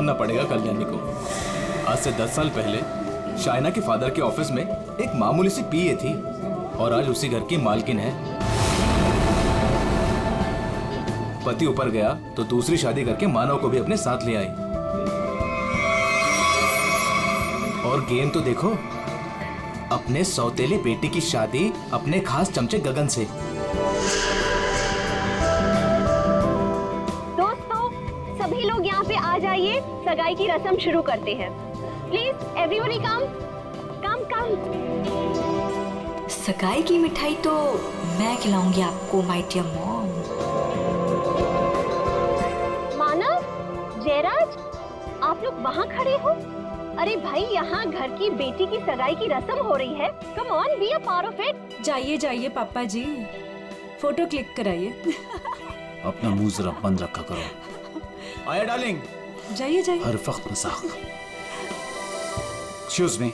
सुनना पड़ेगा कल्याणी को। आज से 10 साल पहले शाइना के फादर के ऑफिस में एक मामूली सी पीए थी और आज उसी घर की मालकिन है। पति ऊपर गया तो दूसरी शादी करके मानव को भी अपने साथ ले आई। और गेम तो देखो, अपने सौतेले बेटी की शादी अपने खास चमचे गगन से। दोस्तों, सभी लोग यहाँ पे आ जाइए, सगाई की रस्म शुरू करते हैं। प्लीज एवरीबॉडी कम कम कम। सगाई की मिठाई तो मैं खिलाऊंगी आपको माय डियर मॉम। मानव, जयराज, आप लोग वहाँ खड़े हो? अरे भाई, यहाँ घर की बेटी की सगाई की रस्म हो रही है। Come on, be a part of it. जाइए जाइए पापा जी, फोटो क्लिक कराइए। अपना मुंह जरा बंद रखा करो। आया डार्लिंग। जाइए जाइए। हर वक्त मजाक। Excuse me.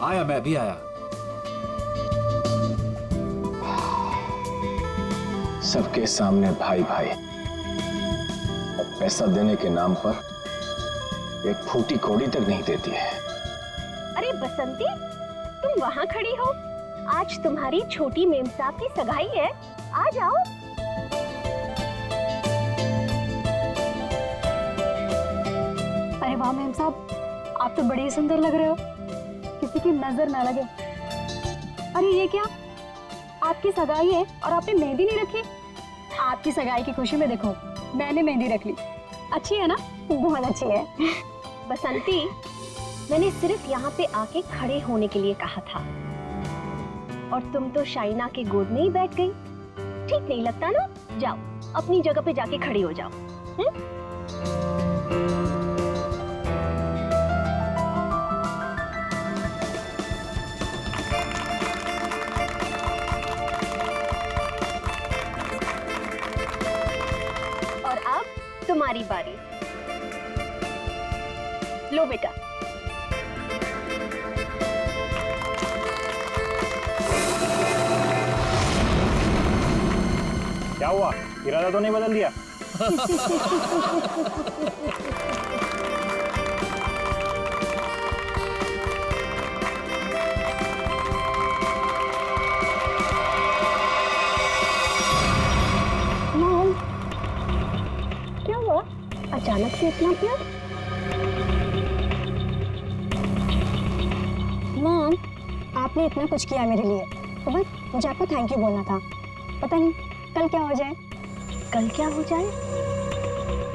आया, मैं भी आया। सबके सामने भाई भाई, पैसा देने के नाम पर एक फूटी कौड़ी तक नहीं देती है। अरे बसंती, तुम वहाँ खड़ी हो? आज तुम्हारी छोटी मेम साहब की सगाई है, आ जाओ। अरे वाह मेम साहब, आप तो बड़े ही सुंदर लग रहे हो, किसी की नजर ना लगे। अरे ये क्या, आपकी सगाई है और आपने मेहंदी नहीं रखी? आपकी सगाई की खुशी में देखो, मैंने मेहंदी रख ली। अच्छी है ना? बहुत अच्छी है। बसंती, मैंने सिर्फ यहाँ पे आके खड़े होने के लिए कहा था और तुम तो शाइना के गोद में ही बैठ गई। ठीक नहीं लगता ना? जाओ अपनी जगह पे जाके खड़ी हो जाओ। और अब तुम्हारी बारी। लो बेटा। क्या हुआ, इरादा तो नहीं बदल दिया? मॉम, क्या हुआ? अचानक से इतना प्यार? मॉम, आपने इतना कुछ किया मेरे लिए, तो बस मुझे आपको थैंक यू बोलना था। पता नहीं कल क्या हो जाए। कल क्या हो जाए?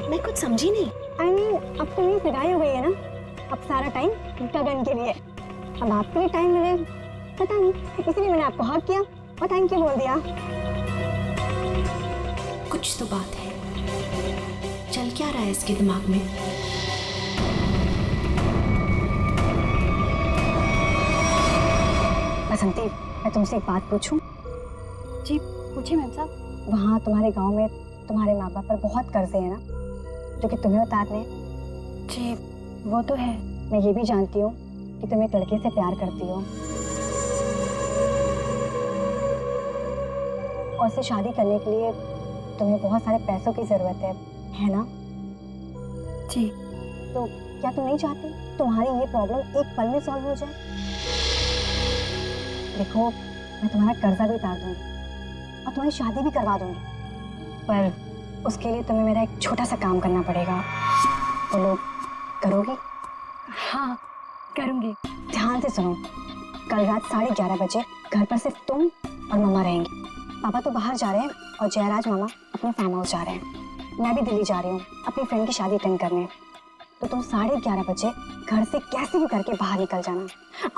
मैं कुछ समझी नहीं। I mean, अब तो मेरी सगाई हो गई है ना, अब सारा टाइम गगन के लिए। अब आपके लिए टाइम मिले, पता नहीं, इसलिए मैंने आपको हक किया और थैंक यू बोल दिया। कुछ तो बात है, चल क्या रहा है इसके दिमाग में? बसंती, मैं तुमसे एक बात पूछूं? जी पूछिए मैम साहब। वहाँ तुम्हारे गांव में तुम्हारे माँ बाप पर बहुत कर्जे हैं ना, जो कि तुम्हें उतारने हैं? जी वो तो है। मैं ये भी जानती हूँ कि तुम एक लड़के से प्यार करती हो और उससे शादी करने के लिए तुम्हें बहुत सारे पैसों की जरूरत है ना? जी। तो क्या तुम नहीं चाहती तुम्हारी ये प्रॉब्लम एक पल में सॉल्व हो जाए? देखो, मैं तुम्हारा कर्जा भी उतार दूंगी और तुम्हारी शादी भी करवा दूंगी, पर उसके लिए तुम्हें मेरा एक छोटा सा काम करना पड़ेगा। बोलो, करोगी? हाँ करूंगी। ध्यान से सुनो, कल रात 11:30 बजे घर पर सिर्फ तुम और मम्मा रहेंगी। पापा तो बाहर जा रहे हैं और जयराज मामा अपने फार्म हाउस जा रहे हैं। मैं भी दिल्ली जा रही हूँ अपनी फ्रेंड की शादी अटेंड करने। तो तुम 11:30 बजे घर से कैसे भी करके बाहर निकल जाना,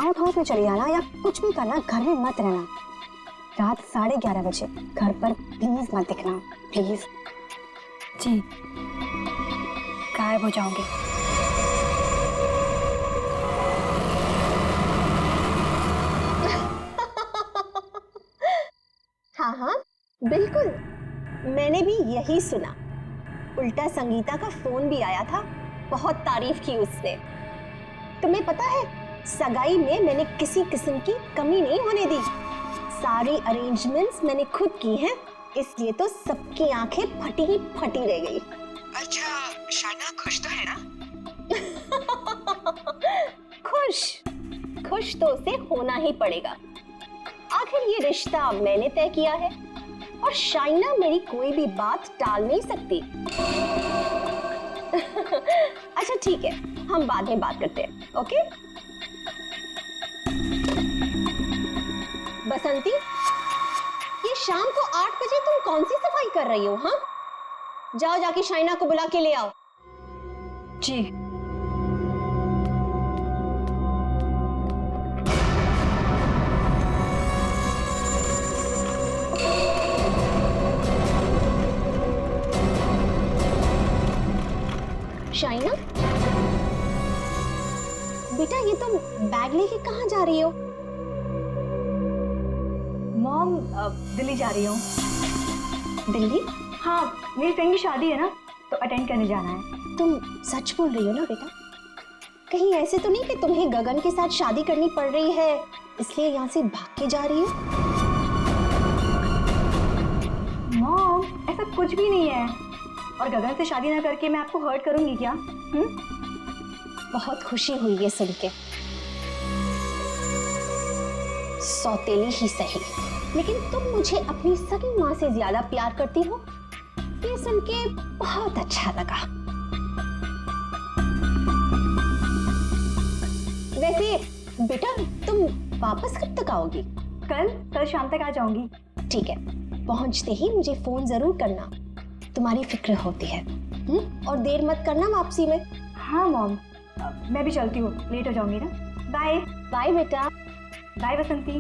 आउट हाउस में चले जाना या कुछ भी करना, घर में मत रहना। रात 11:30 बजे घर पर प्लीज मत दिखना, प्लीज। जी, गायब हो जाओगे। हाँ हाँ बिल्कुल, मैंने भी यही सुना। उल्टा संगीता का फोन भी आया था, बहुत तारीफ की उसने। तुम्हें पता है, सगाई में मैंने किसी किस्म की कमी नहीं होने दी। सारी अरेंजमेंट्स मैंने खुद की हैं, इसलिए तो सबकी आंखें फटी ही फटी रह गई। अच्छा, शाइना खुश तो है ना? खुश खुश तो उसे होना ही पड़ेगा। आखिर ये रिश्ता मैंने तय किया है और शाइना मेरी कोई भी बात टाल नहीं सकती। अच्छा ठीक है, हम बाद में बात करते हैं, ओके? बसंती, ये शाम को 8 बजे तुम कौन सी सफाई कर रही हो? हाँ, जाओ जाके शाइना को बुला के ले आओ। जी। शाइना, बेटा ये तुम बैग लेके कहाँ जा रही हो? मॉम, दिल्ली जा रही हूँ। दिल्ली? हाँ, मेरी फ्रेंड की शादी है ना, तो अटेंड करने जाना है। तुम सच बोल रही हो ना बेटा? कहीं ऐसे तो नहीं कि तुम्हें गगन के साथ शादी करनी पड़ रही है इसलिए यहाँ से भाग के जा रही हो? मॉम, ऐसा कुछ भी नहीं है। और गगन से शादी ना करके मैं आपको हर्ट करूंगी क्या? बहुत खुशी हुई ये सुन के। सौतेली ही सही, लेकिन तुम मुझे अपनी सगी माँ से ज्यादा प्यार करती हो, ये सुन के बहुत अच्छा लगा। वैसे बेटा तुम वापस कब तक आओगी? कल शाम तक आ जाऊंगी। ठीक है, पहुंचते ही मुझे फोन जरूर करना, तुम्हारी फिक्र होती है। और देर मत करना वापसी में। हाँ मॉम, मैं भी चलती हूँ, लेट हो जाऊंगी ना। बाय। बाय बेटा। बाय बसंती।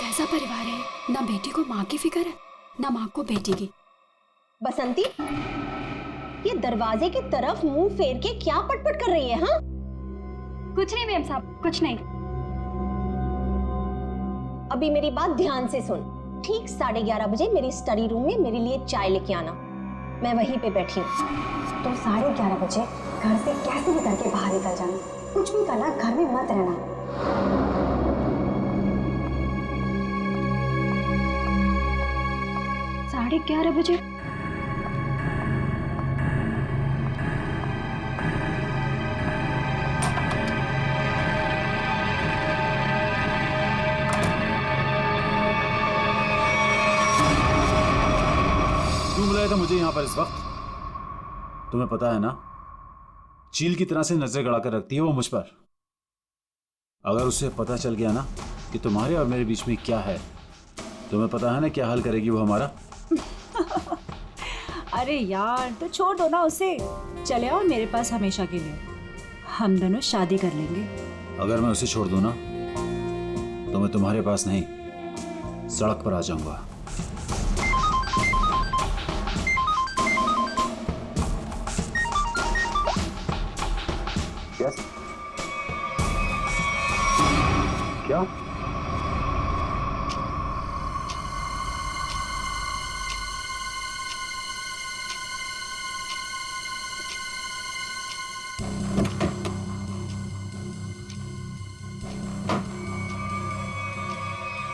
कैसा परिवार है, ना बेटी को माँ की फिक्र है ना माँ को बेटी की। बसंती, ये दरवाजे की तरफ मुंह फेर के क्या पटपट कर रही है? हाँ, कुछ नहीं मैम साहब, कुछ नहीं। अभी मेरी बात ध्यान से सुन। ठीक 11:30 बजे मेरी स्टडी रूम में मेरे लिए चाय लेके आना, मैं वहीं पे बैठी हूँ। तो 11:30 बजे घर से कैसे भी करके बाहर निकल जाना, कुछ भी करना, घर में मत रहना। 11:30 बजे? क्यों बुलाया था मुझे यहाँ पर इस वक्त? तुम्हें पता है ना, चील की तरह से नजर गड़ा कर रखती है वो मुझ पर। अगर उसे पता चल गया ना कि तुम्हारे और मेरे बीच में क्या है, तुम्हें पता है ना क्या हाल करेगी वो हमारा। अरे यार, तो छोड़ दो ना उसे, चले आओ मेरे पास हमेशा के लिए, हम दोनों शादी कर लेंगे। अगर मैं उसे छोड़ दूं ना तो मैं तुम्हारे पास नहीं, सड़क पर आ जाऊंगा। यस, क्या?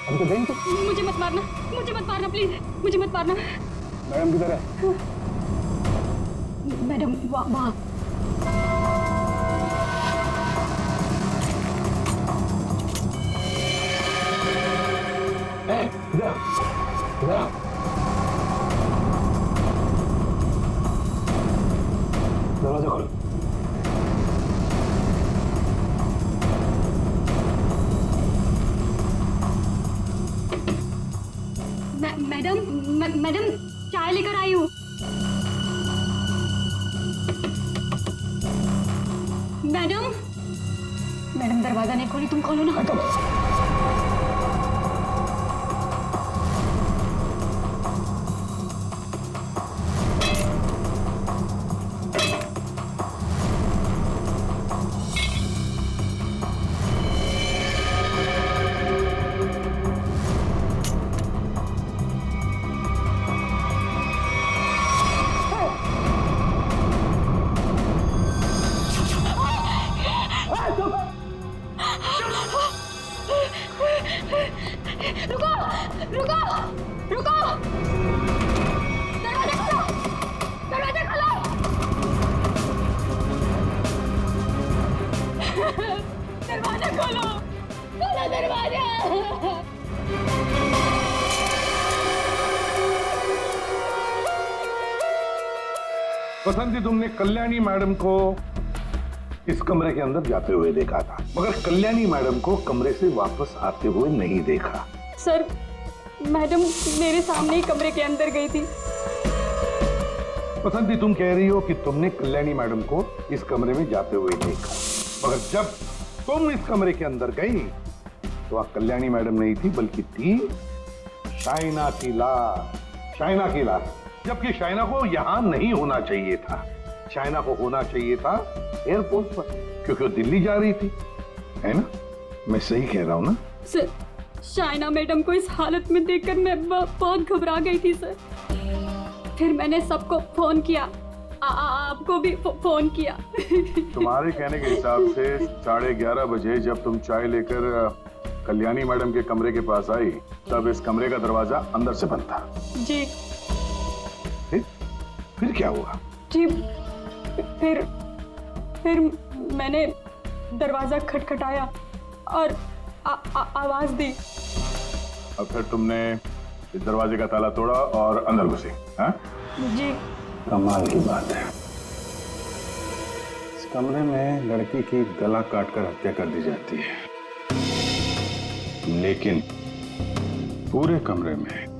हम तो देंगे। मुझे मत मारना प्लीज, मुझे मत मारना। मैडम किधर है? मैडम वहाँ। दरवाजा खोलो। मैडम चाय लेकर आई हूँ। मैडम दरवाजा नहीं खोली, तुम खोलो ना। बसंती, तुमने कल्याणी मैडम को इस कमरे के अंदर जाते हुए देखा था, मगर कल्याणी मैडम को कमरे से वापस आते हुए नहीं देखा। सर, मैडम मेरे सामने ही कमरे के अंदर गई थी। बसंती, तुम कह रही हो कि तुमने कल्याणी मैडम को इस कमरे में जाते हुए देखा, मगर जब तुम इस कमरे के अंदर गई तो वहां कल्याणी मैडम नहीं थी, बल्कि थी शाइना की लाश। शाइना की लाश, जबकि शाइना को यहां नहीं होना चाहिए था। शाइना को होना चाहिए था एयरपोर्ट पर, क्योंकि वो दिल्ली जा रही थी, है ना? मैं सही कह रहा हूं ना? सर, शाइना मैडम को इस हालत में देखकर मैं बहुत घबरा गई थी सर। फिर मैंने सबको फोन किया, आपको भी फोन किया। तुम्हारे कहने के हिसाब से 11:30 बजे जब तुम चाय लेकर कल्याणी मैडम के कमरे के पास आई, तब इस कमरे का दरवाजा अंदर से बंद था। जी। फिर क्या हुआ? जी, फिर मैंने दरवाजा खटखटाया और आवाज दी। और फिर तुमने इस दरवाजे का ताला तोड़ा और अंदर घुसे? हाँ? जी। कमाल की बात है, इस कमरे में लड़की की गला काटकर हत्या कर दी जाती है, लेकिन पूरे कमरे में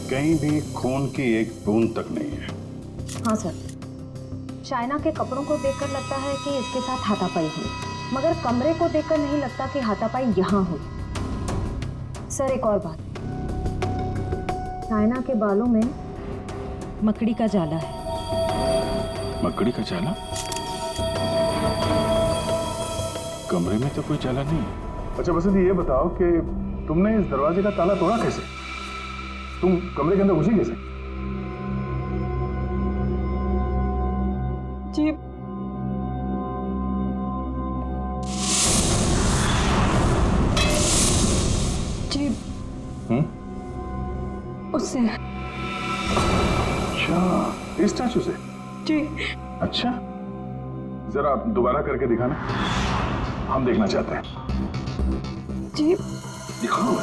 कहीं भी खून की एक बूंद तक नहीं है। हाँ सर, शाइना के कपड़ों को देखकर लगता है कि इसके साथ हाथापाई हुई, मगर कमरे को देखकर नहीं लगता कि हाथापाई यहाँ हुई। सर, एक और बात, शाइना के बालों में मकड़ी का जाला है। मकड़ी का जाला? कमरे में तो कोई जाला नहीं। अच्छा बसंती, ये बताओ कि तुमने इस दरवाजे का ताला तोड़ा कैसे? तुम कमरे के अंदर घुसी कैसे? जी, उससे। अच्छा, इस स्टैचू से? जी। अच्छा, जरा दोबारा करके दिखाना, हम देखना चाहते हैं। जी। दिखाओ,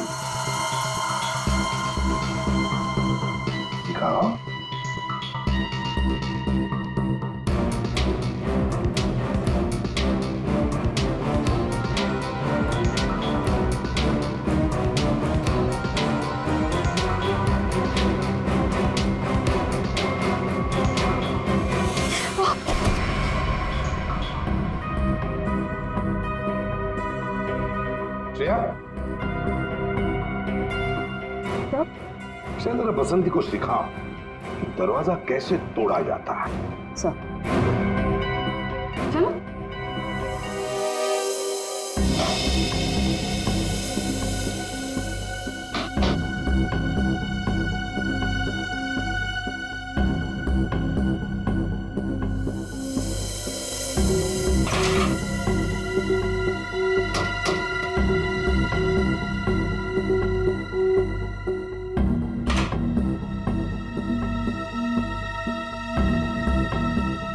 दिखाओ। जरा बसंती को सिखाओ दरवाजा कैसे तोड़ा जाता है। सर, चलो।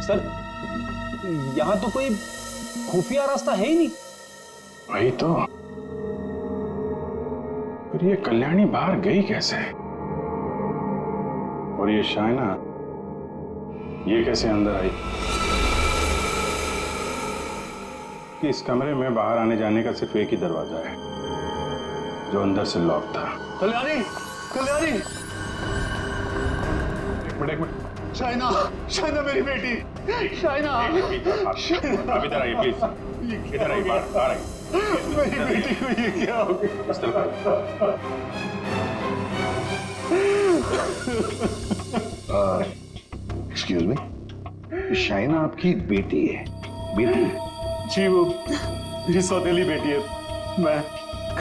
सर, यहाँ तो कोई खुफिया रास्ता है ही नहीं। वही तो, फिर ये कल्याणी बाहर गई कैसे? और ये शाइना, ये कैसे अंदर आई? कि इस कमरे में बाहर आने जाने का सिर्फ एक ही दरवाजा है, जो अंदर से लॉक था। कल्याणी, कल्याणी, एक मिनट, शाइना, शाइना मेरी बेटी, शाइना, आप इधर आइए प्लीज, इधर आइए, बाहर आइए। मेरी बेटी को ये क्या हो गया? इस तरफ एक्सक्यूज मी, शाइना आपकी बेटी है? बेटी? जी, वो मेरी सौतेली बेटी है। मैं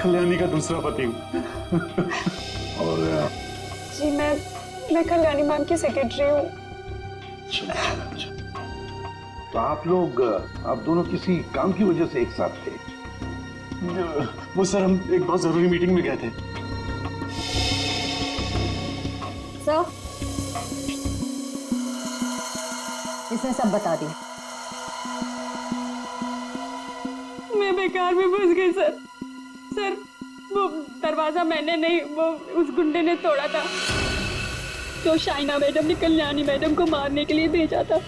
कल्याणी का दूसरा पति हूँ। और जी, मैं कल्याणी मैम की सेक्रेटरी हूँ। तो आप लोग, आप दोनों किसी काम की वजह से एक साथ थे? वो सर, हम एक बहुत जरूरी मीटिंग में गए थे। सर, इसने सब बता दिया। मैं बेकार में फंस गई सर। सर, वो दरवाजा मैंने नहीं, वो उस गुंडे ने तोड़ा था। तो शाइना मैडम ने कल्याणी मैडम को मारने के लिए भेजा था।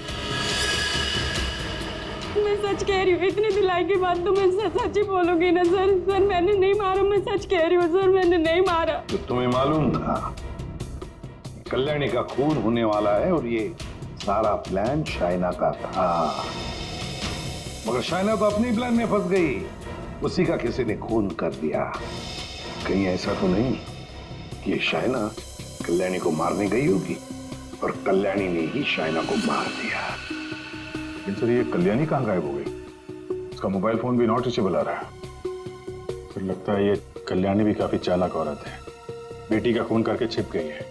मैं सच कह रही हूँ, इतनी धुलाई के बाद तो मैं सच ही बोलूंगी ना सर। सर मैंने नहीं मारा, मैं सच कह रही हूँ सर, मैंने नहीं मारा। तो तुम्हें मालूम था कल्याणी का खून होने वाला है और ये सारा प्लान शाइना का था, मगर शाइना तो अपनी प्लान में फंस गई, उसी का किसी ने खून कर दिया। कहीं ऐसा तो नहीं कि ये शाइना कल्याणी को मारने गई होगी और कल्याणी ने ही शाइना को मार दिया। लेकिन सर ये कल्याणी कहाँ गायब हो गई? उसका मोबाइल फोन भी नॉट रीचेबल आ रहा है। फिर लगता है ये कल्याणी भी काफी चालाक औरत है, बेटी का खून करके छिप गई है।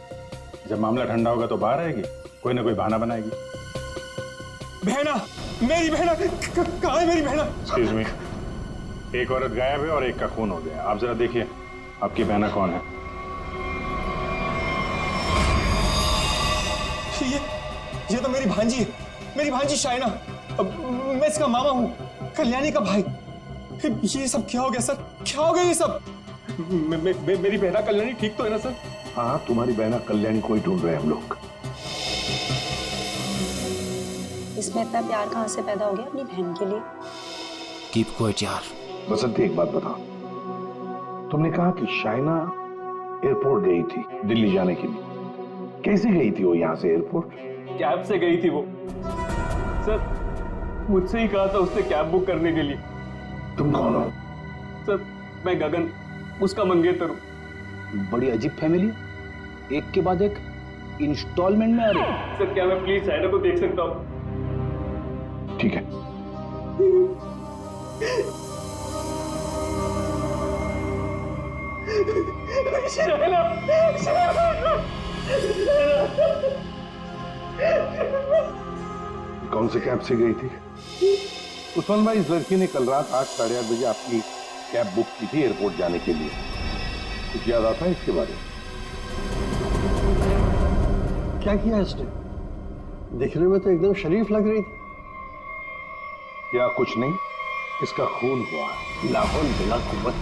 जब मामला ठंडा होगा तो बाहर आएगी, कोई ना कोई बहाना बनाएगी। बहना, मेरी बहना कहाँ है मेरी बहना? एक्सक्यूज मी, एक औरत गायब है और एक का खून हो गया। आप जरा देखिए आपकी बहना कौन है। ये तो मेरी भांजी है, मेरी भांजी शाइना। मैं इसका मामा हूँ, कल्याणी का भाई। ये सब क्या हो गया सर? क्या हो गया ये सब? मेरी बहना कल्याणी ठीक तो है ना सर? हाँ, तुम्हारी बहना कल्याणी को ही ढूंढ रहे हैं हम लोग। इसमें इतना प्यार कहाँ से पैदा हो गया अपनी बहन के लिए? कीप क्वाइट यार। बसंती, एक बात बताओ, तुमने कहा कि शाइना एयरपोर्ट गई थी दिल्ली जाने के लिए। कैसे गई थी वो यहाँ से एयरपोर्ट? कैब से गई थी वो सर। मुझसे ही कहा था उसने कैब बुक करने के लिए। तुम कौन हो? सर मैं गगन, उसका मंगेतर हूँ। बड़ी अजीब फैमिली, एक के बाद एक इंस्टॉलमेंट में आ रही। सर क्या मैं प्लीज शाइना को देख सकता हूँ? ठीक है। शाइना, कौन से कैब से गई थी? उस्मान भाई, इस लड़की ने कल रात 8, साढ़े 8 बजे आपकी कैब बुक की थी एयरपोर्ट जाने के लिए। कुछ याद आता है इसके बारे में? क्या किया इसने? दिखने में तो एकदम शरीफ लग रही थी। क्या कुछ नहीं, इसका खून हुआ। लाहौल बिला कुव्वत।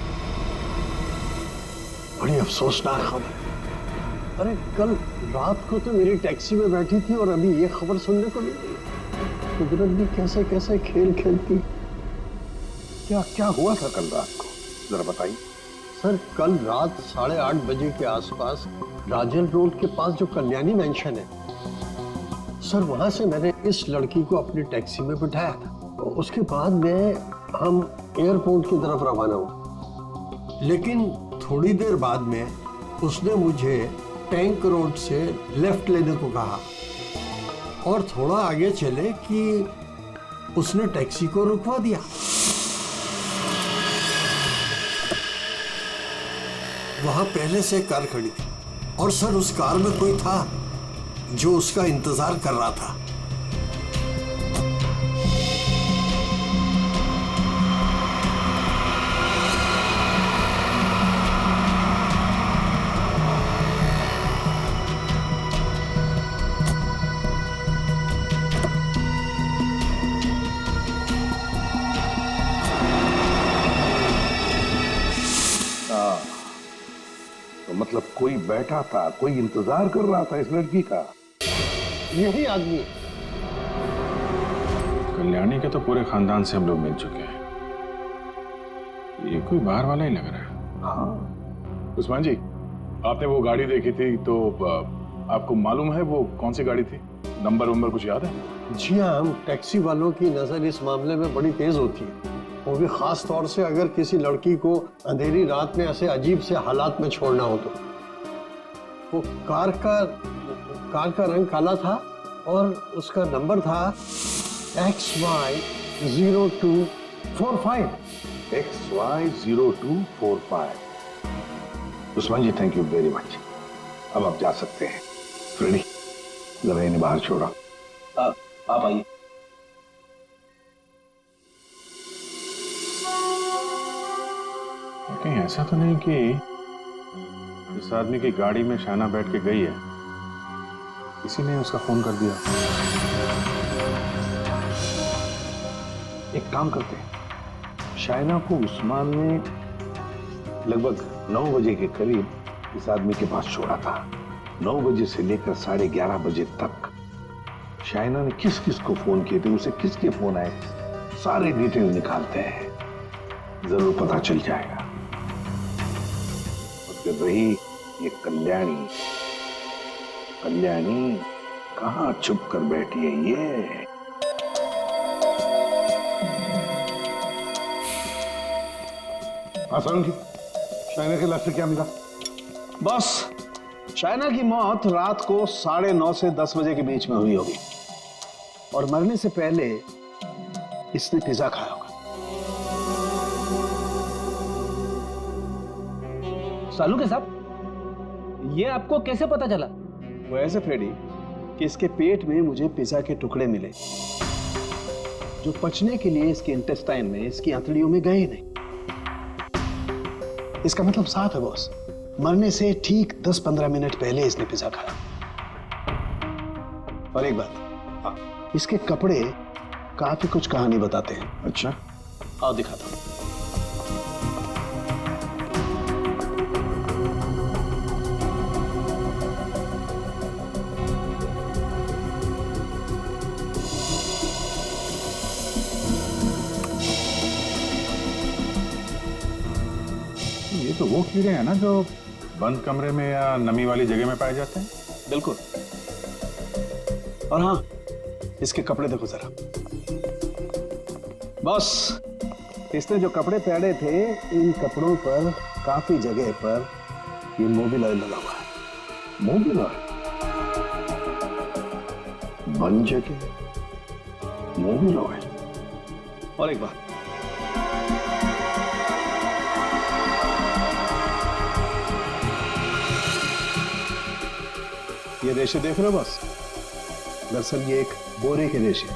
बड़ी अफसोसनाक खबर। अरे कल रात को तो मेरी टैक्सी में बैठी थी और अभी ये खबर सुनने को मिली। कुदरत भी कैसे कैसे खेल खेलती। क्या क्या हुआ था कल रात को, जरा बताइए। सर कल रात 8:30 बजे के आसपास राजन रोड के पास जो कल्याणी मैंशन है सर, वहां से मैंने इस लड़की को अपनी टैक्सी में बिठाया था। उसके बाद हम एयरपोर्ट की तरफ रवाना हुए, लेकिन थोड़ी देर बाद में उसने मुझे टैंक रोड से लेफ्ट लेने को कहा और थोड़ा आगे चले कि उसने टैक्सी को रुकवा दिया। वहां पहले से कार खड़ी थी और सर उस कार में कोई था जो उसका इंतजार कर रहा था। मतलब कोई बैठा था, कोई इंतजार कर रहा था इस लड़की का। यही आदमी है। कल्याणी के तो पूरे खानदान से हम लोग मिल चुके हैं, ये कोई बाहर वाला ही लग रहा है। हाँ उस्मान जी, आपने वो गाड़ी देखी थी तो आपको मालूम है वो कौन सी गाड़ी थी? नंबर वंबर कुछ याद है? जी हाँ, हम टैक्सी वालों की नजर इस मामले में बड़ी तेज होती है, वो भी खास तौर से अगर किसी लड़की को अंधेरी रात में ऐसे अजीब से हालात में छोड़ना हो तो। वो कार का रंग काला था और उसका नंबर था XY0245। XY0245। Usman ji, thank you very much. अब आप जा सकते हैं। फ्रेडी, जरा इन्हें बाहर छोड़ा। आप आइए। कहीं ऐसा तो नहीं कि इस आदमी की गाड़ी में शाइना बैठ के गई है, किसी ने उसका फोन कर दिया? एक काम करते हैं, शाइना को उस्मान ने लगभग 9 बजे के करीब इस आदमी के पास छोड़ा था। 9 बजे से लेकर 11:30 बजे तक शाइना ने किस किस को फोन किए थे, उसे किसके फोन आए, सारे डिटेल निकालते हैं, जरूर पता चल जाएगा। और फिर रही ये कल्याणी, कल्याणी कहां छुप कर बैठी है ये? आसान की शाइना के लाश से क्या मिला? बस शाइना की मौत रात को 9:30 से 10 बजे के बीच में हुई होगी और मरने से पहले इसने पिज्जा खाया होगा। सालू के साहब, ये आपको कैसे पता चला? वो ऐसे फ्रेडी कि इसके पेट में मुझे पिज्जा के टुकड़े मिले जो पचने के लिए इसके इंटेस्टाइन में, इसकी आंतड़ियों में गए नहीं। इसका मतलब साफ है बॉस, मरने से ठीक 10-15 मिनट पहले इसने पिज्जा खाया। और एक बात, इसके कपड़े काफी कुछ कहानी बताते हैं। अच्छा, आओ दिखाता हूं। ये तो वो कीड़े हैं ना जो बंद कमरे में या नमी वाली जगह में पाए जाते हैं? बिल्कुल। और हाँ, इसके कपड़े देखो जरा। बॉस, इसने जो कपड़े पहने थे, इन कपड़ों पर काफी जगह पर ये मोबिल ऑयल लगा हुआ है। Mobil oil? बंद जगह मोबिल ऑयल? और एक बात, ये रेशे देख रहे हो बस? दरअसल ये एक बोरे के रेशे,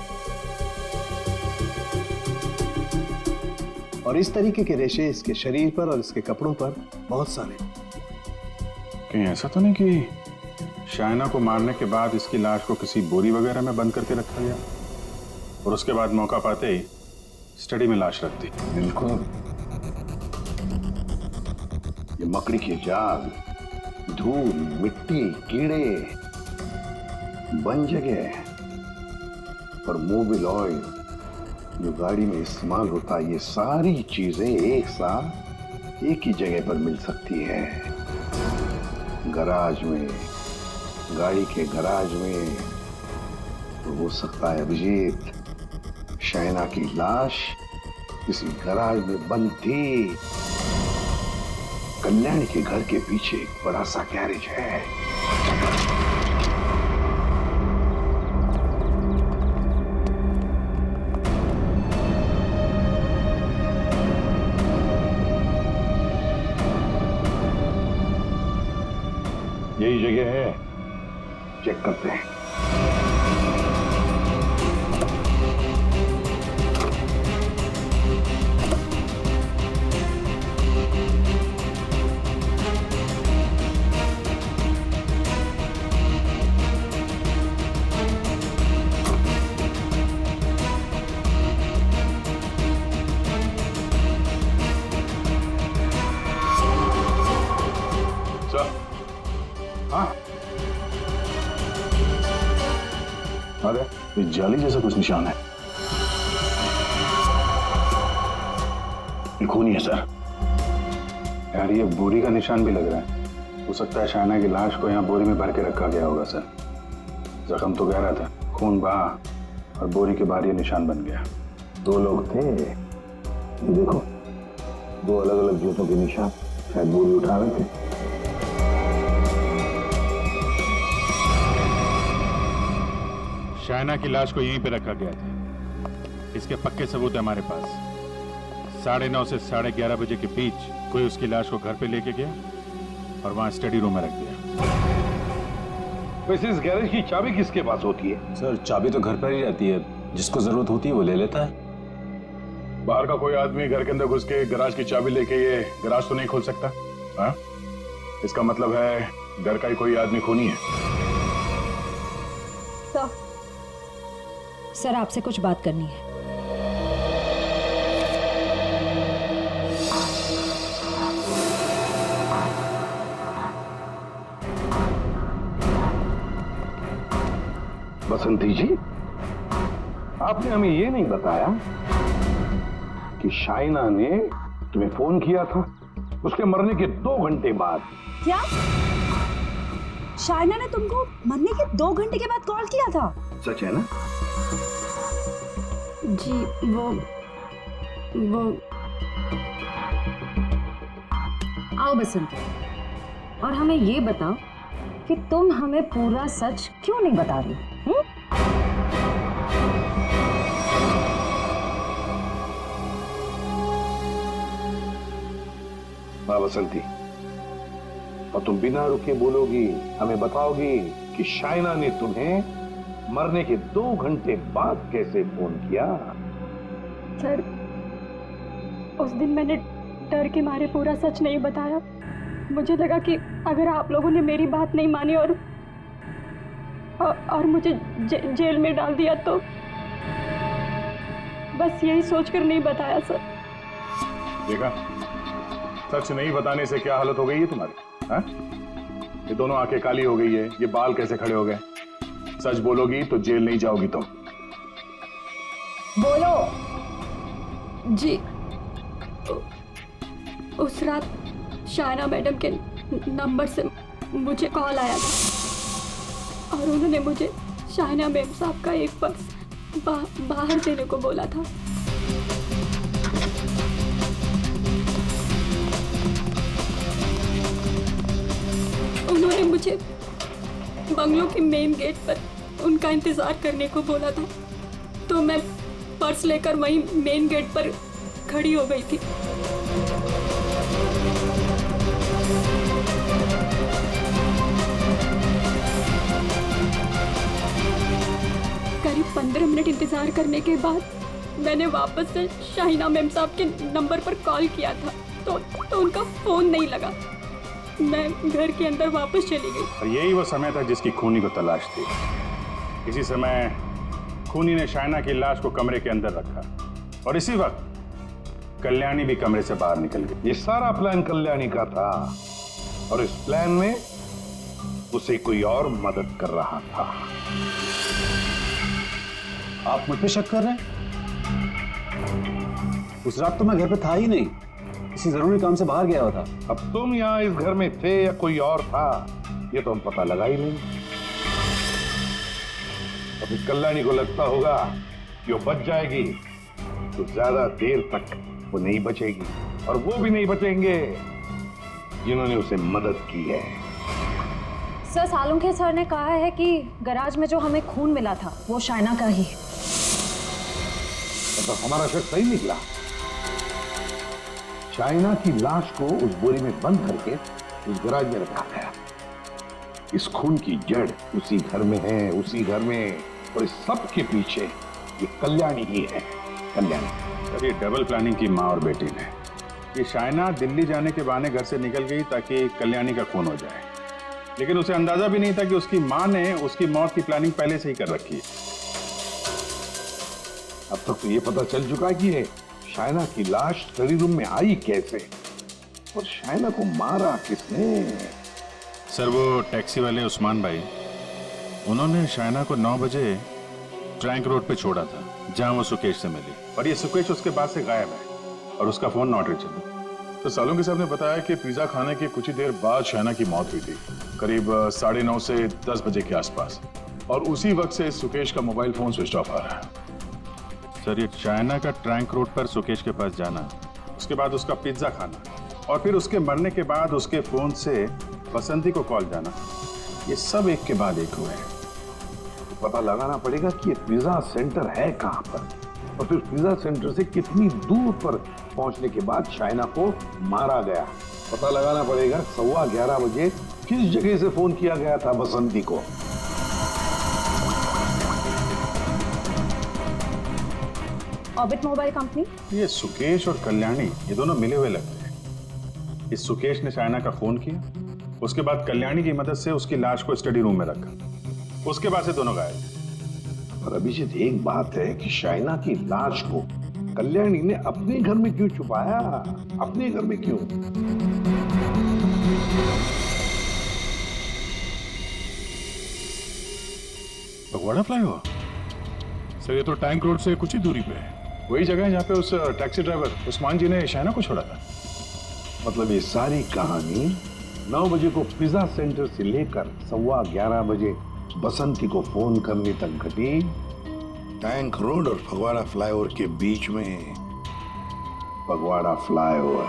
और इस तरीके के रेशे इसके शरीर पर और इसके कपड़ों पर बहुत सारे। कहीं ऐसा तो नहीं कि शाइना को मारने के बाद इसकी लाश को किसी बोरी वगैरह में बंद करके रखा गया और उसके बाद मौका पाते ही स्टडी में लाश रख दी? बिल्कुल। ये मकड़ी के जाल, धूल, मिट्टी, कीड़े, बंद जगह और मोबिल ऑयल जो गाड़ी में इस्तेमाल होता है, ये सारी चीजें एक साथ एक ही जगह पर मिल सकती है। गराज में, गाड़ी के गराज में। तो हो सकता है अभिजीत, शाइना की लाश किसी गराज में बंद थी। कल्याणी के घर के पीछे एक बड़ा सा गैरेज है। यही जगह है, चेक करते हैं। अरे ये जाली जैसा कुछ निशान है। ये खूनी है सर। यार ये बोरी का निशान भी लग रहा है। हो सकता है शाइना की लाश को यहाँ बोरी में भर के रखा गया होगा सर। जख्म तो गहरा था, खून बहा और बोरी के बाहर ये निशान बन गया। 2 लोग थे, ये देखो 2 अलग अलग जूतों के निशान, शायद बोरी उठा रहे थे। शाइना की लाश को यहीं पे रखा गया था। इसके पक्के सबूत है हमारे पास। 9:30 से 11:30 बजे के बीच कोई उसकी लाश को घर पे लेके गया और वहां स्टडी रूम में रख दिया। वैसे इस गैरेज की चाबी किसके पास होती है? सर चाबी तो घर पर ही रहती है, जिसको जरूरत होती है वो ले लेता है। बाहर का कोई आदमी घर के अंदर घुस के गराज की चाबी लेके ये गराज तो नहीं खोल सकता। हाँ? इसका मतलब है घर का ही कोई आदमी खूनी है। सर आपसे कुछ बात करनी है। बसंती जी, आपने हमें ये नहीं बताया कि शाइना ने तुम्हें फोन किया था उसके मरने के 2 घंटे बाद। क्या शाइना ने तुमको मरने के 2 घंटे के बाद कॉल किया था? सच है ना? जी वो आओ बसंत, और हमें ये बताओ कि तुम हमें पूरा सच क्यों नहीं बता रही? माँ बसंती, और तुम बिना रुके बोलोगी, हमें बताओगी कि शाइना ने तुम्हें मरने के 2 घंटे बाद कैसे फोन किया? सर, उस दिन मैंने डर के मारे पूरा सच नहीं बताया। मुझे लगा कि अगर आप लोगों ने मेरी बात नहीं मानी और मुझे जेल में डाल दिया तो बस यही सोचकर नहीं बताया सर। देखा, सच नहीं बताने से क्या हालत हो गई है तुम्हारी? हाँ? ये दोनों आंखें काली हो गई है, ये बाल कैसे खड़े हो गए? सच बोलोगी तो जेल नहीं जाओगी तुम। बोलो। जी, उस रात शाइना मैडम के नंबर से मुझे कॉल आया था और उन्होंने मुझे शाइना मैम साहब का एक पर्स बाहर देने को बोला था। उन्होंने मुझे बंगलों के मेन गेट पर उनका इंतजार करने को बोला था, तो मैं पर्स लेकर वहीं मेन गेट पर खड़ी हो गई थी। करीब 15 मिनट इंतजार करने के बाद मैंने वापस से शाइना मैम साहब के नंबर पर कॉल किया था, तो उनका फोन नहीं लगा। मैं घर के अंदर वापस चली गई। और यही वो समय था जिसकी खूनी को तलाश थी। इसी समय खूनी ने शाइना की लाश को कमरे के अंदर रखा और इसी वक्त कल्याणी भी कमरे से बाहर निकल गई। ये सारा प्लान कल्याणी का था और इस प्लान में उसे कोई और मदद कर रहा था। आप मुझ पे शक कर रहे हैं? उस रात तो मैं घर पे था ही नहीं, किसी जरूरी काम से बाहर गया हुआ था। अब तुम यहाँ इस घर में थे या कोई और था, ये तो हम पता लगा ही नहीं। अब इस कल्याणी को लगता होगा कि वो बच जाएगी, तो ज्यादा देर तक वो नहीं बचेगी, और वो भी नहीं बचेंगे जिन्होंने उसे मदद की है। सर, सालुंखे सर ने कहा है कि गैराज में जो हमें खून मिला था वो शाइना का ही है। तो हमारा शक सही निकला। शाइना की लाश को उस बोरी में बंद करके उस गैराज में रखा गया। इस खून की जड़ उसी घर में है, उसी घर में, और इस सब के पीछे ये कल्याणी ही है। कल्याणी। ये डबल प्लानिंग की माँ और बेटी ने। ये शाइना दिल्ली जाने के बहाने घर से निकल गई ताकि कल्याणी का खून हो जाए, लेकिन उसे अंदाजा भी नहीं था कि उसकी माँ ने उसकी मौत की प्लानिंग पहले से ही कर रखी है। अब तक तो ये पता चल चुका है कि ये शाइना की लाश स्टडी रूम में आई कैसे, और शाइना को मारा किसने? सर, वो टैक्सी वाले उस्मान भाई, उन्होंने शाइना को 9 बजे ट्रैंक रोड पे छोड़ा था जहां वो सुकेश से मिली, और ये सुकेश उसके बाद से गायब है और उसका फोन नॉट रीचेबल। तो सालुंखे साहब ने बताया कि पिज्जा खाने के कुछ ही देर बाद शाइना की मौत हुई थी, करीब 9:30 से 10 बजे के आसपास, और उसी वक्त से सुकेश का मोबाइल फोन स्विच ऑफ आ रहा है। सर, ये शाइना का ट्रैंक रोड पर सुकेश के पास जाना, उसके बाद उसका पिज्जा खाना, और फिर उसके मरने के बाद उसके फोन से बसंती को कॉल जाना, ये सब एक के बाद एक हुए। पता लगाना पड़ेगा कि ये पिज्जा सेंटर है कहां पर, और फिर पिज्जा सेंटर से कितनी दूर पर पहुंचने के बाद शाइना को मारा गया। पता लगाना पड़ेगा 11:15 बजे किस जगह से फोन किया गया था बसंती को। Orbit mobile company. ये सुकेश और कल्याणी, ये दोनों मिले हुए लगते हैं। इस सुकेश ने शाइना का फोन किया, उसके बाद कल्याणी की मदद से उसकी लाश को स्टडी रूम में रखा, उसके बाद से दोनों गायब। पर अभिजीत, एक बात है कि शाइना की लाश को कल्याणी ने अपने घर में क्यों छुपाया? अपने घर में क्यों? फगवाड़ा फ्लाईओवर? सर ये तो टैंक रोड से कुछ ही दूरी पे है। वही जगह है जहाँ पे उस टैक्सी ड्राइवर उस्मान जी ने शाइना को छोड़ा था। मतलब ये सारी कहानी 9 बजे को पिज्जा सेंटर से लेकर 11:15 बजे बसंती को फोन करने तक घटी टैंक रोड और फगवाड़ा फ्लाईओवर के बीच में। फगवाड़ा फ्लाईओवर।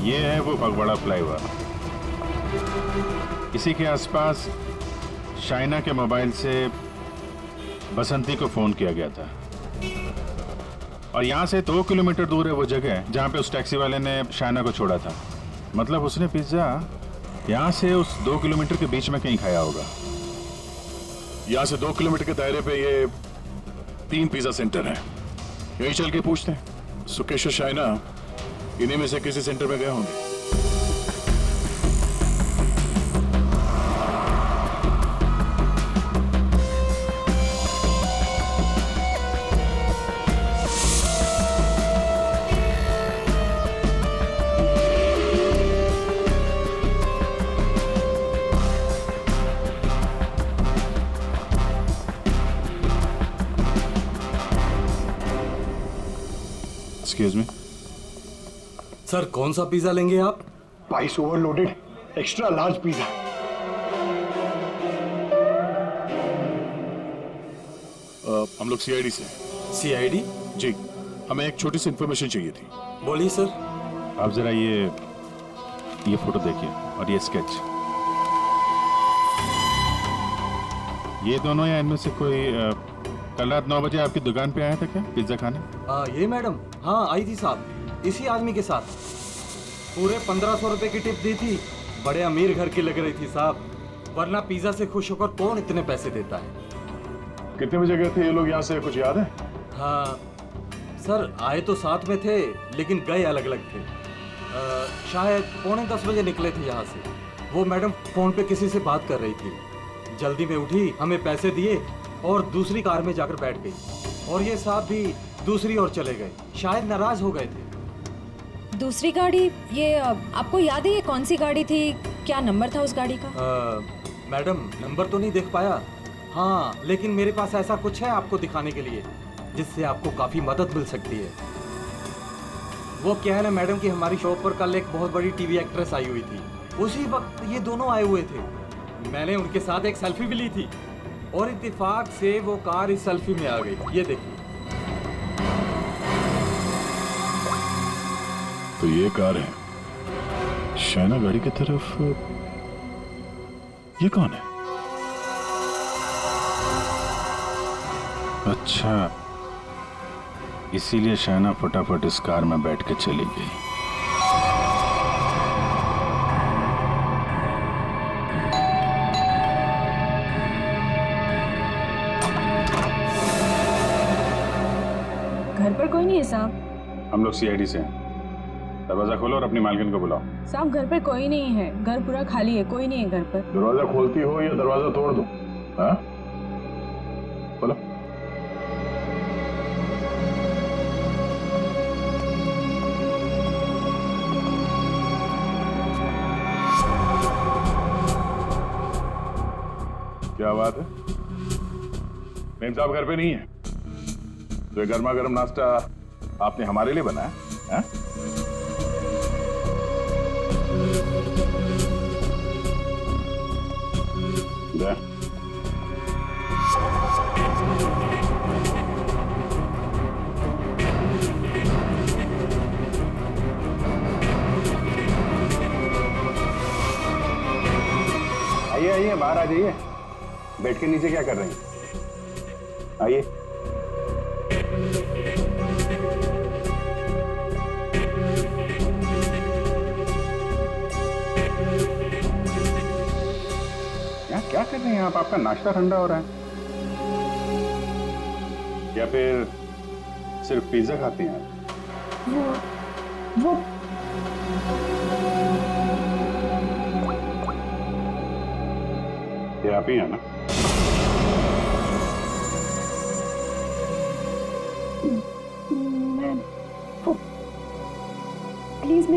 ये है वो फगवाड़ा फ्लाईओवर। इसी के आसपास शाइना के मोबाइल से बसंती को फोन किया गया था और यहाँ से 2 किलोमीटर दूर है वो जगह जहाँ पे उस टैक्सी वाले ने शाइना को छोड़ा था। मतलब उसने पिज्जा यहाँ से उस 2 किलोमीटर के बीच में कहीं खाया होगा। यहाँ से 2 किलोमीटर के दायरे पे ये 3 पिज्जा सेंटर है। यही चल के पूछते हैं। सुकेश और शाइना इन्हीं में से किसी सेंटर में गए होंगे। एक्सक्यूज मी सर, कौन सा पिज्जा लेंगे आप? Spice overloaded extra large pizza. हम लोग सीआईडी से। सीआईडी? जी, हमें एक छोटी सी इंफॉर्मेशन चाहिए थी। बोलिए सर। आप जरा ये फोटो देखिए और ये स्केच। ये दोनों या इनमें से कोई कल रात 9 बजे आपकी दुकान पे आया था क्या पिज्जा खाने? ये मैडम, हाँ आई थी साहब, इसी आदमी के साथ। पूरे 1500 रुपए की टिप दी थी। बड़े अमीर घर की लग रही थी साहब, वरना पिज्जा से खुश होकर कौन इतने पैसे देता है। कितने बजे गए थे ये लोग यहाँ से, कुछ याद है? हाँ सर, आए तो साथ में थे लेकिन गए अलग अलग थे। शायद 9:45 बजे निकले थे यहाँ से। वो मैडम फोन पे किसी से बात कर रही थी, जल्दी में उठी, हमें पैसे दिए और दूसरी कार में जाकर बैठ गई। और ये साहब भी दूसरी ओर चले गए, शायद नाराज हो गए थे। दूसरी गाड़ी, ये आपको याद है ये कौन सी गाड़ी थी? क्या नंबर था उस गाड़ी का? मैडम नंबर तो नहीं देख पाया, हाँ लेकिन मेरे पास ऐसा कुछ है आपको दिखाने के लिए जिससे आपको काफी मदद मिल सकती है। वो क्या है ना मैडम कि हमारी शॉप पर कल एक बहुत बड़ी टीवी एक्ट्रेस आई हुई थी। उसी वक्त ये दोनों आए हुए थे। मैंने उनके साथ एक सेल्फी भी ली थी और इत्तेफाक से वो कार इस सेल्फी में आ गई। ये देखिए। तो ये कार है शाइना गाड़ी की तरफ। ये कौन है? अच्छा, इसीलिए शाइना फटाफट इस कार में बैठ के चली गई। घर पर कोई नहीं है साहब। हम लोग सीआईडी से हैं। दरवाजा खोलो और अपनी मालकिन को बुलाओ। साहब घर पर कोई नहीं है, घर पूरा खाली है, कोई नहीं है घर पर। दरवाजा खोलती हो या दरवाजा तोड़ दो? हाँ, खोलो। क्या बात है, मेम साहब घर पे नहीं है? तो ये गर्मा गर्म नाश्ता आपने हमारे लिए बनाया है? आइए आइए, बाहर आ जाइए। बैठ के नीचे क्या कर रही हैं? आइए। क्या कर रहे हैं आप? आपका नाश्ता ठंडा हो रहा है या फिर सिर्फ पिज्जा खाती हैं आप? वो ये आप ही है ना? प्लीज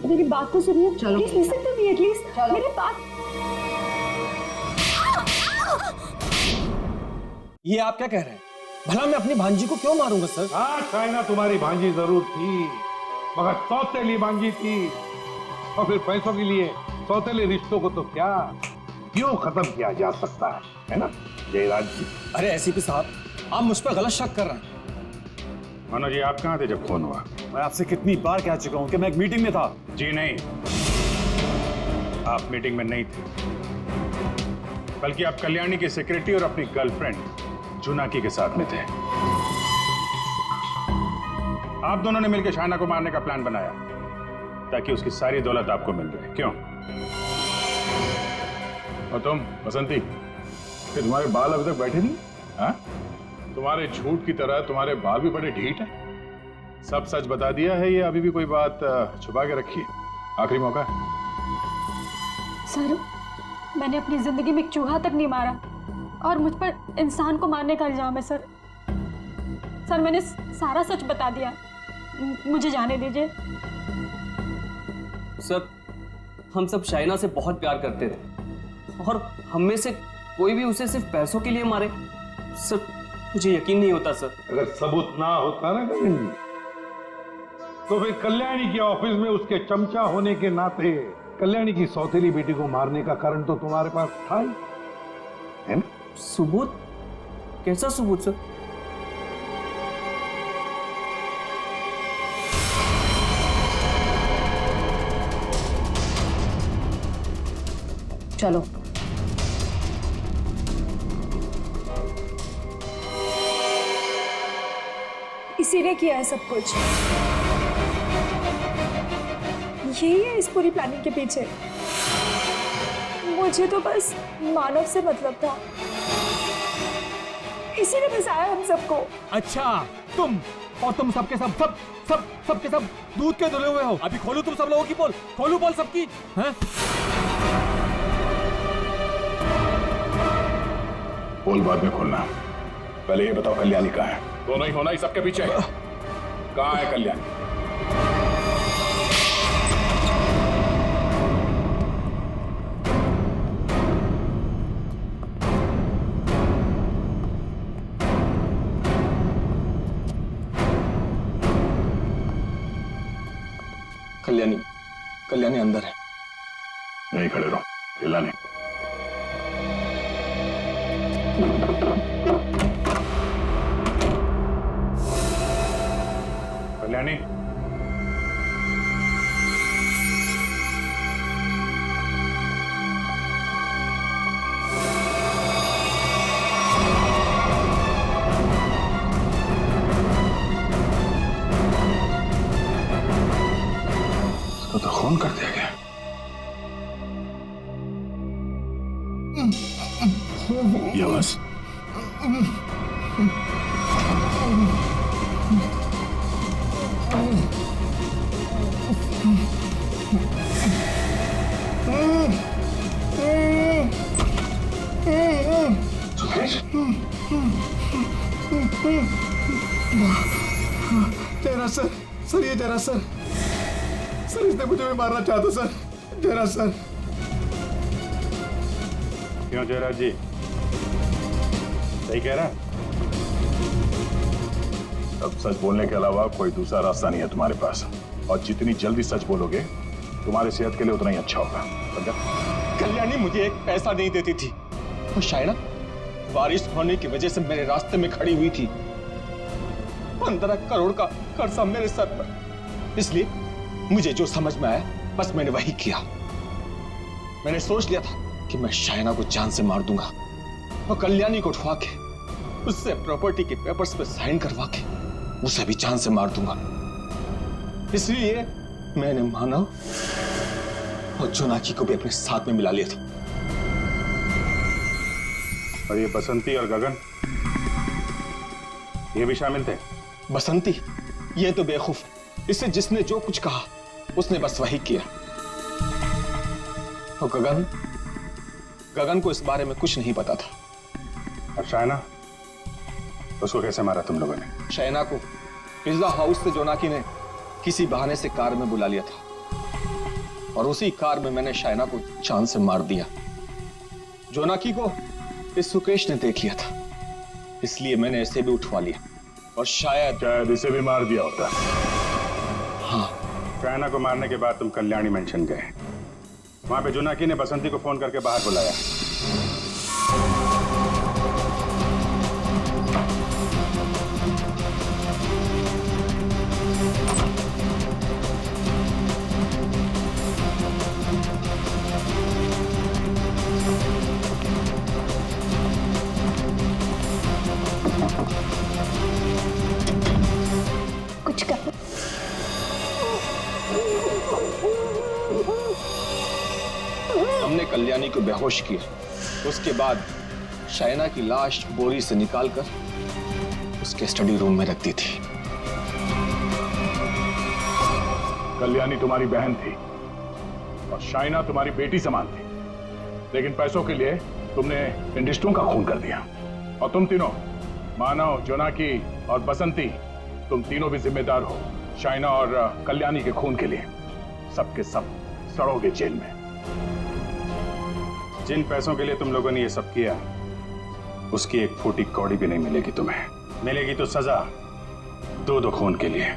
मेरी बात तो सुनिए। Please listen to me at least. मेरी बात। ये आप क्या कह रहे हैं? भला मैं अपनी भांजी को क्यों मारूंगा सर? हाँ शाइना तुम्हारी भांजी जरूर थी, मगर सौतेली भांजी थी। और फिर पैसों के लिए सौतेले रिश्तों को तो क्या क्यों खत्म किया जा सकता है ना जयराज जी? अरे एसीपी साहब, आप मुझ पर गलत शक कर रहे हैं। मनोज जी, आप कहाँ थे जब फोन हुआ? मैं आपसे कितनी बार कह चुका हूँ कि मैं एक मीटिंग में था। जी नहीं, आप मीटिंग में नहीं थे, बल्कि आप कल्याणी की सेक्रेटरी और अपनी गर्लफ्रेंड जुनाकी के साथ में थे। आप दोनों ने मिलकर शाइना को मारने का प्लान बनाया ताकि उसकी सारी दौलत आपको मिल जाए। क्यों? और तुम बसंती, फिर तुम्हारे बाल अभी तक बैठे नहीं? हाँ? तुम्हारे झूठ की तरह तुम्हारे बाल भी बड़े ढीठ हैं। सब सच बता दिया है, ये अभी भी कोई बात छुपा के रखी है? आखिरी मौका है। सर, मैंने अपनी जिंदगी में एक चूहा तक नहीं मारा और मुझ पर इंसान को मारने का इल्जाम है सर। सर, मैंने सारा सच बता दिया, मुझे जाने दीजिए। सर, हम सब शाइना से बहुत प्यार करते थे और हम में से कोई भी उसे सिर्फ पैसों के लिए मारे, सर मुझे यकीन नहीं होता सर। अगर सबूत ना होता ना गगन जी, तो फिर कल्याणी के ऑफिस में उसके चमचा होने के नाते कल्याणी की सौतेली बेटी को मारने का कारण तो तुम्हारे पास था ही, है ना? सबूत? कैसा सबूत सर? चलो। इसी ने किया है सब कुछ। यही है इस पूरी प्लानिंग के पीछे। मुझे तो बस मानव से मतलब था, इसी ने फंसाया हम सबको। अच्छा, तुम और तुम सबके सबके सब दूध के धुले हुए हो। अभी खोलू तुम सब लोगों की पोल, खोलू पोल सबकी। हैं? पोल बाद में खोलना, पहले ये बताओ कल्याणी कहाँ है? दोनों ही होना ही सबके पीछे है। कहाँ है कल्याणी? कल्याणी अंदर है। यहीं खड़े रहो, हिला नहीं। कल्याणी, इसको तो खून कर दिया गया। ये बस जयराज सर, ये जयराज सर, इसने मुझे भी मारना चाहता सर। जयराज सर। क्यों जयराज जी, सही कह रहा है? अब सच बोलने के अलावा कोई दूसरा रास्ता नहीं है तुम्हारे पास, और जितनी जल्दी सच बोलोगे तुम्हारी सेहत के लिए उतना ही अच्छा होगा। समझा? कल्याणी मुझे एक पैसा नहीं देती थी, और शायना बारिश होने की वजह से मेरे रास्ते में खड़ी हुई थी। 15 करोड़ का कर्जा मेरे सर पर। इसलिए मुझे जो समझ में आया बस मैंने वही किया। मैंने सोच लिया था कि मैं शायना को जान से मार दूंगा और कल्याणी को उठवा के उससे प्रॉपर्टी के पेपर्स पे साइन करवा के उसे भी जान से मार दूंगा। इसलिए मैंने मानव और जोनाकी को भी अपने साथ में मिला लिया था। और ये बसंती और गगन, ये भी शामिल थे? बसंती ये तो बेवकूफ, इससे जिसने जो कुछ कहा उसने बस वही किया। और गगन को इस बारे में कुछ नहीं पता था। और शायना, उसको कैसे मारा तुम लोगों ने? शायना को पिज्जा हाउस से जोनाकी ने किसी बहाने से कार में बुला लिया था और उसी कार में मैंने शायना को जान से मार दिया। जोनाकी को इस सुकेश ने देख लिया था, इसलिए मैंने इसे भी उठवा लिया और शायद इसे भी मार दिया होता। हाँ। शायना को मारने के बाद तुम कल्याणी मेंशन गए। वहां पे जोनाकी ने बसंती को फोन करके बाहर बुलाया। कुछ कर। हमने कल्याणी को बेहोश किया। उसके बाद शायना की लाश बोरी से निकालकर उसके स्टडी रूम में रख दी थी। कल्याणी तुम्हारी बहन थी और शायना तुम्हारी बेटी समान थी, लेकिन पैसों के लिए तुमने इन रिश्तों का खून कर दिया। और तुम तीनों, मानव, जोनाकी और बसंती, तुम तीनों भी जिम्मेदार हो शायना और कल्याणी के खून के लिए। सबके सब सड़ोगे जेल में। जिन पैसों के लिए तुम लोगों ने ये सब किया, उसकी एक फूटी कौड़ी भी नहीं मिलेगी तुम्हें। मिलेगी तो सजा दो खून के लिए।